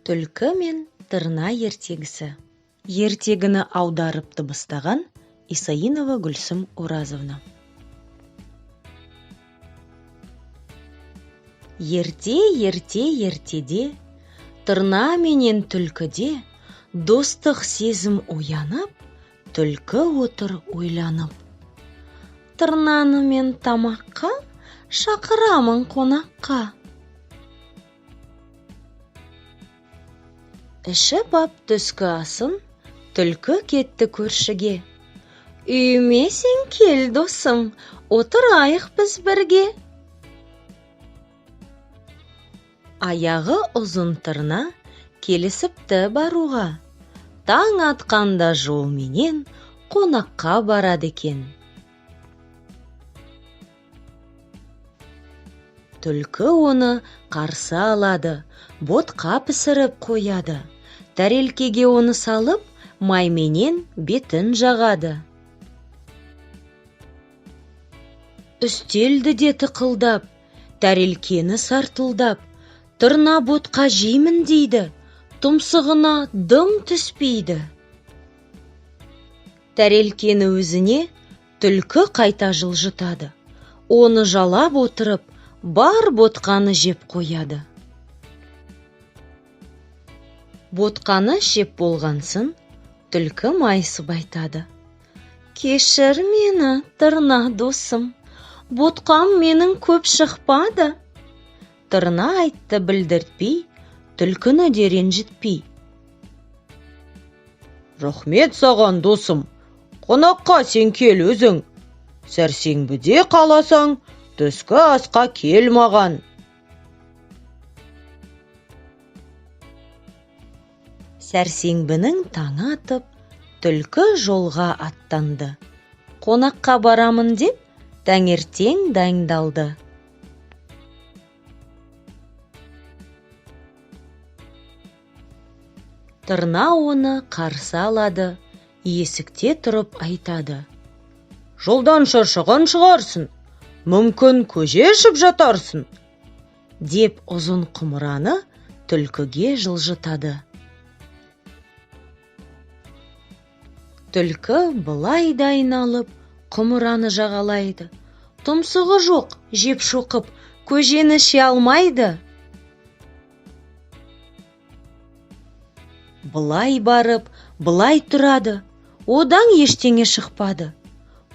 Түлкі мен тырна ертегісі. Ертегіні аударып дыбыстаған Исаинова Гүлсім Оразовна. Ертеде, тырна менен түлкіде достық сезім оянып, түлкі отыр ойланып. Тырнаны мен тамаққа, шақырамын қонаққа. Ішіп ап түскі асын, түлкі кетті көршіге. Үйіме сен кел, досым, отырайық біз бірге. Аяғы ұзын тырна келісіпті баруға. Таң атқанда жолменен қонаққа барады екен. Түлкі оны қарсы алады, ботқа пісіріп қояды. Тәрелкеге оны салып, майменен бетін жағады. Үстелді де тықылдап, тәрелкені сартылдап, тырна ботқа жеймін дейді, тұмсығына дым түспейді. Тәрелкені өзіне түлкі қайта жылжытады. Оны жалап отырып, бар ботқаны жеп қояды. Ботқаны жеп болғансын, түлкі майысып айтады. Кешір мені, тырна досым, ботқам менің көп шықпады. Тырна айтты білдіртпей, түлкіні де ренжітпей. Рахмет саған, досым, қонаққа сен кел өзің. Сәрсенбіде қаласаң, түскі асқа кел маған. Сәрсенбінің таңы атып, түлкі жолға аттанды. Қонаққа барамын деп, таңертең дайындалды. Тырна оны қарсы алады, есікте тұрып айтады. Жолдан шаршаған шығарсың, мүмкін көже ішіп жатарсың, деп ұзын құмыраны түлкіге жылжытады. Түлкі былай айналып, құмыраны жағалайды. Тұмсығы жоқ, жеп шоқып, көжені іше алмайды. Былай барып, былай тұрады, одан ештеңе шықпады.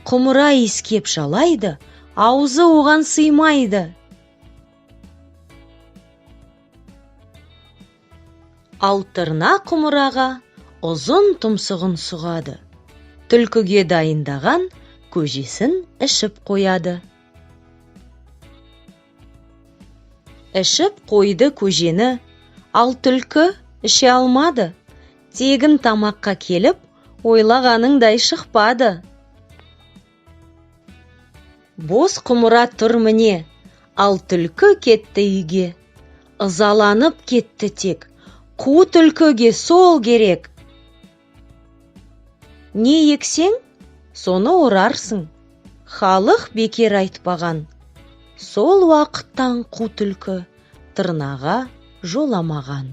Құмыра иіскеп жалайды, аузы оған сыймайды. Ал тырна құмыраға ұзын тұмсығын сұғады. Түлкіге дайындаған көжесін ішіп қояды. Ішіп қойды көжені, ал түлкі іше алмады. Тегін тамаққа келіп, ойлағаныңдай шықпады. Бос құмыра тұр міне, ал түлкі кетті үйге. Ызаланып кетті тек, қу түлкіге сол керек. Не ексең, соны орарсың. Халық бекер айтпаған. Сол уақыттан қу түлкі тырнаға жоламаған.